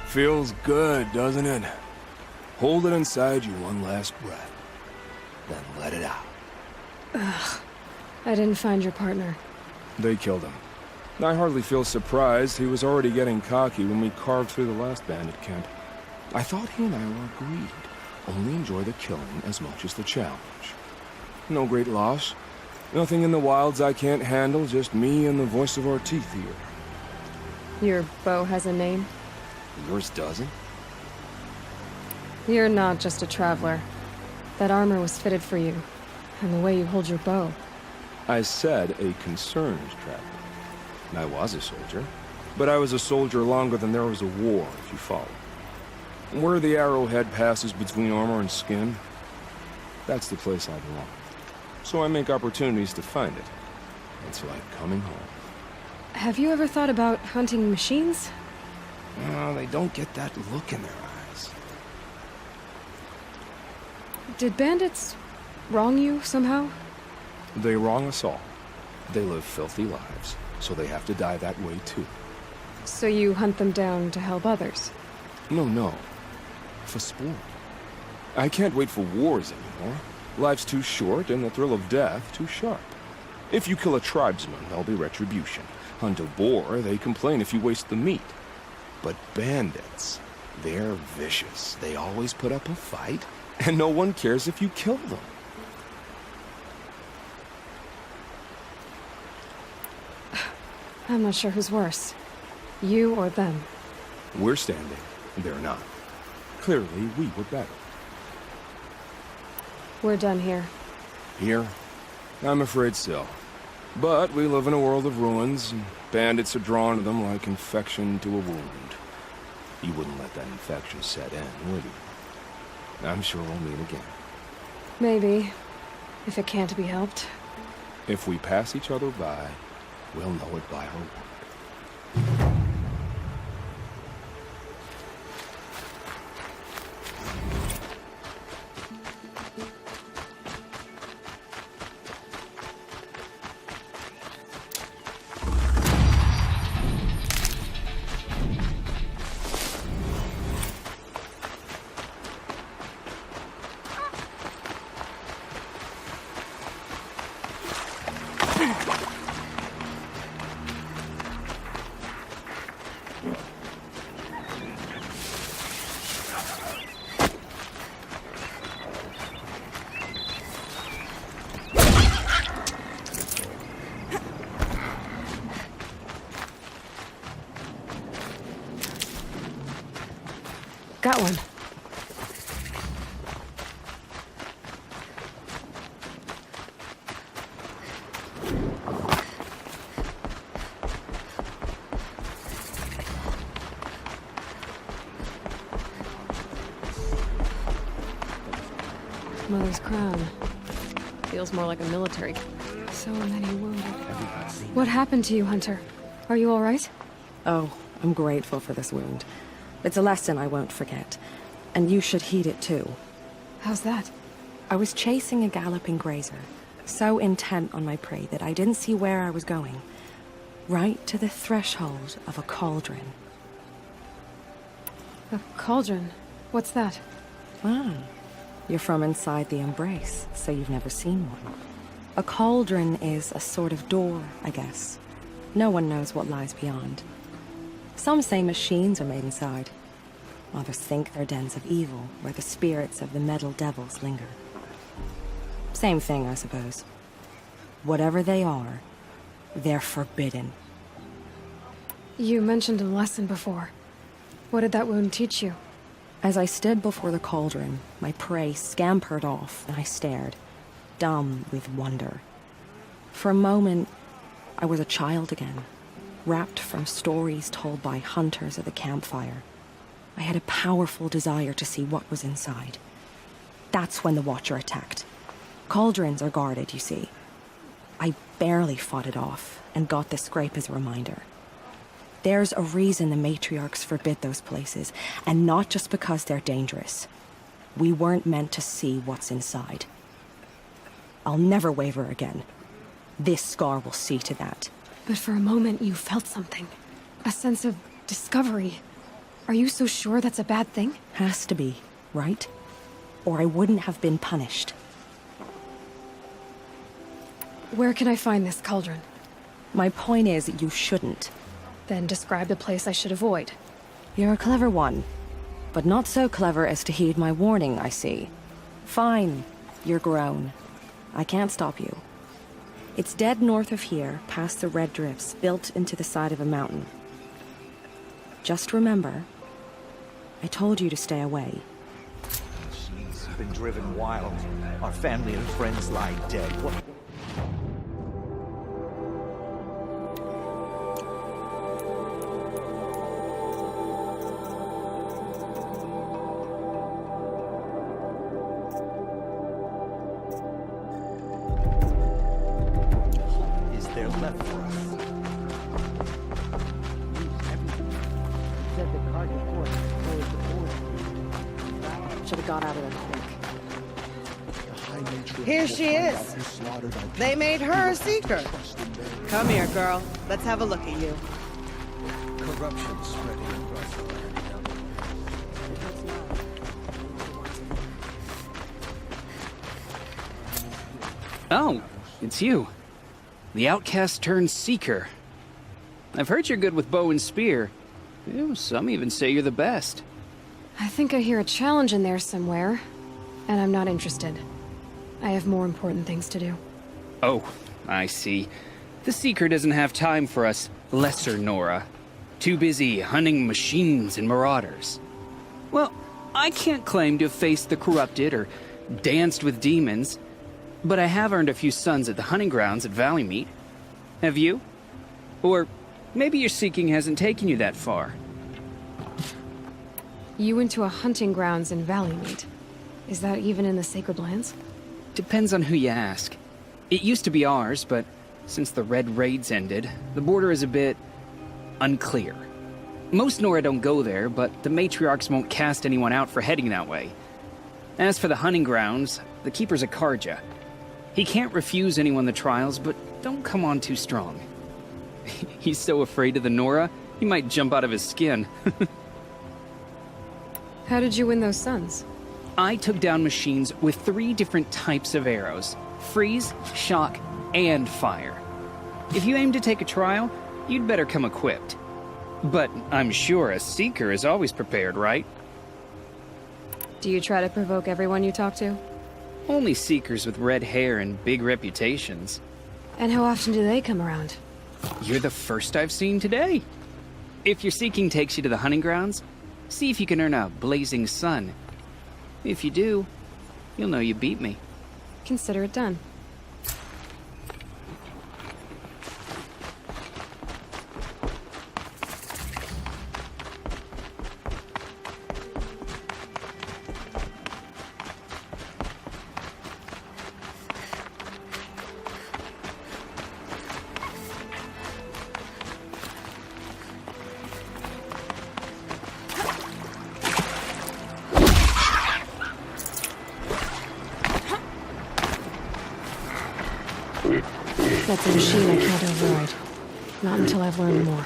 Feels good, doesn't it? Hold it inside you one last breath. Then let it out. Ugh. I didn't find your partner. They killed him. I hardly feel surprised. He was already getting cocky when we carved through the last bandit camp. I thought he and I were agreed. Only enjoy the killing as much as the challenge. No great loss. Nothing in the wilds I can't handle, just me and the voice of our teeth here. Your bow has a name? Yours doesn't? You're not just a traveler. That armor was fitted for you, and the way you hold your bow. I said a concerned traveler. I was a soldier, but I was a soldier longer than there was a war, if you follow. Where the arrowhead passes between armor and skin, that's the place I belong. So I make opportunities to find it. It's like coming home. Have you ever thought about hunting machines? No, they don't get that look in their eyes. Did bandits wrong you somehow? They wrong us all. They live filthy lives, so they have to die that way too. So you hunt them down to help others? No. For sport. I can't wait for wars anymore. Life's too short and the thrill of death too sharp. If you kill a tribesman, there'll be retribution. Hunt a boar, they complain if you waste the meat. But bandits, they're vicious. They always put up a fight, and no one cares if you kill them. I'm not sure who's worse. You or them. We're standing, they're not. Clearly, we were better. We're done here. Here? I'm afraid so. But we live in a world of ruins, and bandits are drawn to them like infection to a wound. You wouldn't let that infection set in, would you? I'm sure we'll meet again. Maybe. If it can't be helped. If we pass each other by, we'll know it by our work. Got one. Mother's crown. Feels more like a military. So many wounded. What happened to you, Hunter? Are you all right? Oh, I'm grateful for this wound. It's a lesson I won't forget. And you should heed it too. How's that? I was chasing a galloping grazer, so intent on my prey that I didn't see where I was going. Right to the threshold of a cauldron. A cauldron? What's that? Ah, you're from inside the Embrace, so you've never seen one. A cauldron is a sort of door, I guess. No one knows what lies beyond. Some say machines are made inside. Others think they're dens of evil, where the spirits of the metal devils linger. Same thing, I suppose. Whatever they are, they're forbidden. You mentioned a lesson before. What did that wound teach you? As I stood before the cauldron, my prey scampered off, and I stared, dumb with wonder. For a moment, I was a child again, wrapped from stories told by hunters at the campfire. I had a powerful desire to see what was inside. That's when the Watcher attacked. Cauldrons are guarded, you see. I barely fought it off, and got the scrape as a reminder. There's a reason the matriarchs forbid those places, and not just because they're dangerous. We weren't meant to see what's inside. I'll never waver again. This scar will see to that. But for a moment you felt something. A sense of discovery. Are you so sure that's a bad thing? Has to be, right? Or I wouldn't have been punished. Where can I find this cauldron? My point is, you shouldn't. Then describe the place I should avoid. You're a clever one, but not so clever as to heed my warning, I see. Fine, you're grown. I can't stop you. It's dead north of here, past the red drifts, built into the side of a mountain. Just remember, I told you to stay away. She's been driven wild. Our family and friends lie dead. What? Is there left for us? Should have got out of there quick. Here she is. They made her a seeker. Come here, girl. Let's have a look at you. Corruption spreading across the land. Oh, it's you. The outcast turned seeker. I've heard you're good with bow and spear. Ew, some even say you're the best. I think I hear a challenge in there somewhere, and I'm not interested. I have more important things to do. Oh, I see. The Seeker doesn't have time for us lesser Nora. Too busy hunting machines and marauders. Well, I can't claim to have faced the corrupted or danced with demons, but I have earned a few sons at the hunting grounds at Valleymeet. Have you? Or maybe your seeking hasn't taken you that far. You went to a hunting grounds in Valleymeet. Is that even in the Sacred Lands? Depends on who you ask. It used to be ours, but since the Red Raids ended, the border is a bit unclear. Most Nora don't go there, but the matriarchs won't cast anyone out for heading that way. As for the hunting grounds, the Keeper's a Karja. He can't refuse anyone the trials, but don't come on too strong. He's so afraid of the Nora, he might jump out of his skin. How did you win those sons? I took down machines with 3 different types of arrows: freeze, shock, and fire. If you aim to take a trial, you'd better come equipped. But I'm sure a seeker is always prepared, right? Do you try to provoke everyone you talk to? Only seekers with red hair and big reputations. And how often do they come around? You're the first I've seen today. If your seeking takes you to the hunting grounds, see if you can earn a blazing sun. If you do, you'll know you beat me. Consider it done. That's a machine I can't override. Not until I've learned more.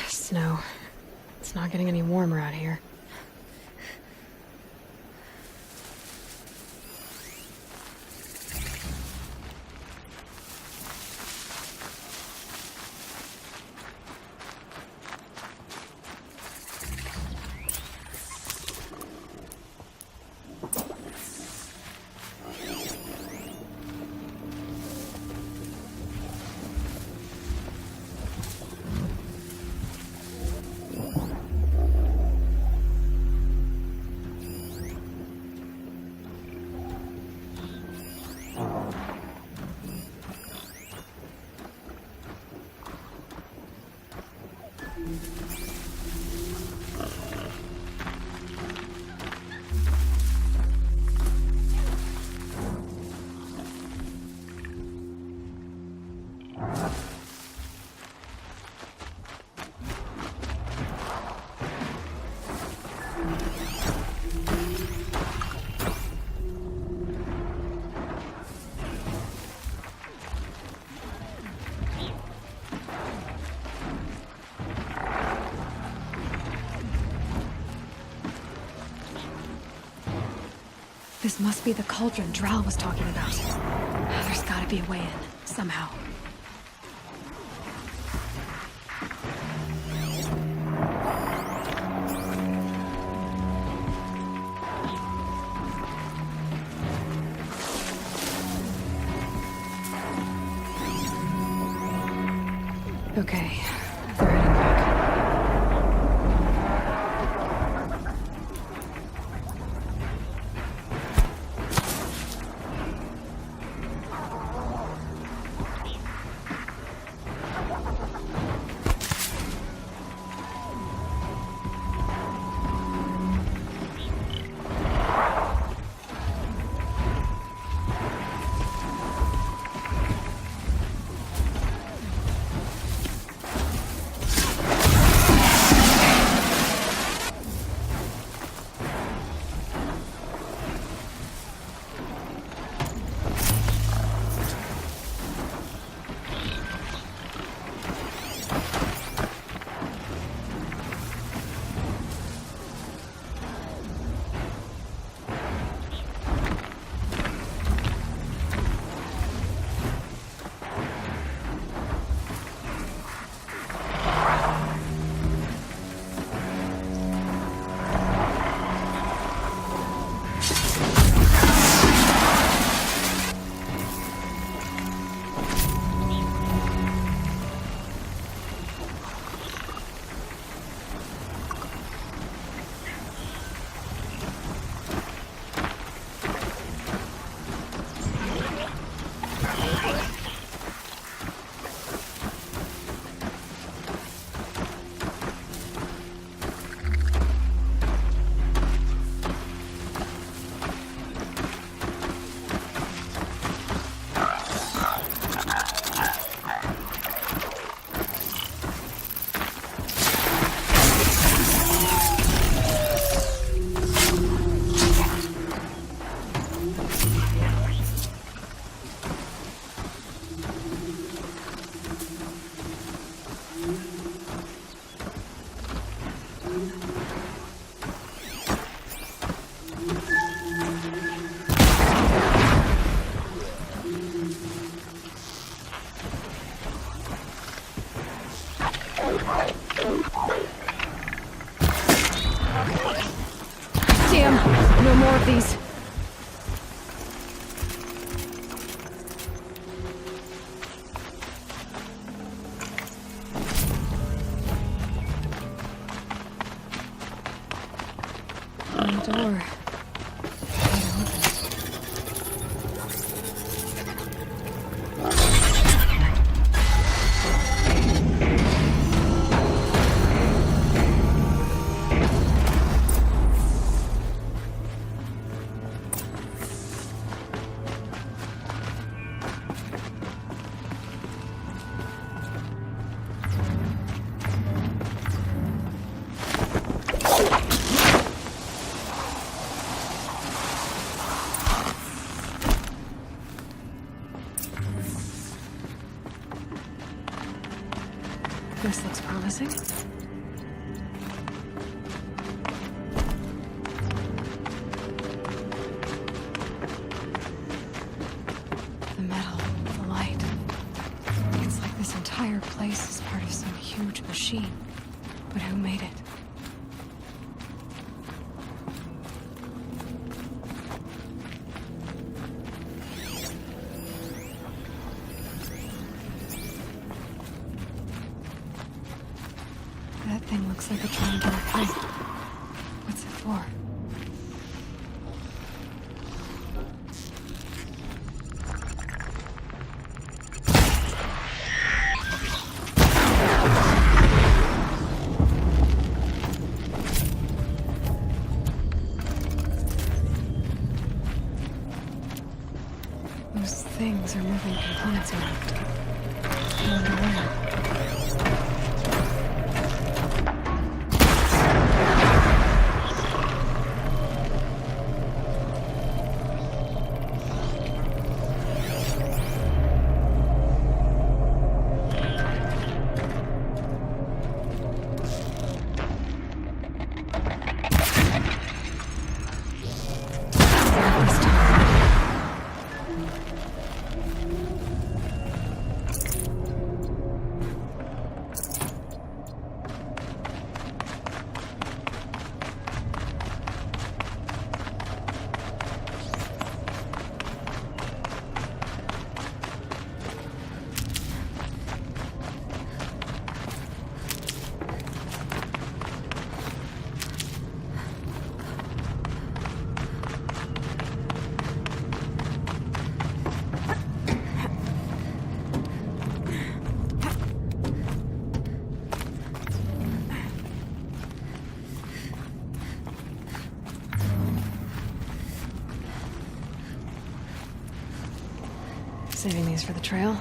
Snow. It's not getting any warmer out here. This must be the cauldron Drow was talking about. There's gotta be a way in, somehow. Okay, they're heading back. Damn! No more of these. Door. This looks promising. The metal, the light. It's like this entire place is part of some huge machine. But who made it? That thing looks like a triangular pipe. What's it for? Those things are moving components around. found a way. This time. Saving these for the trail.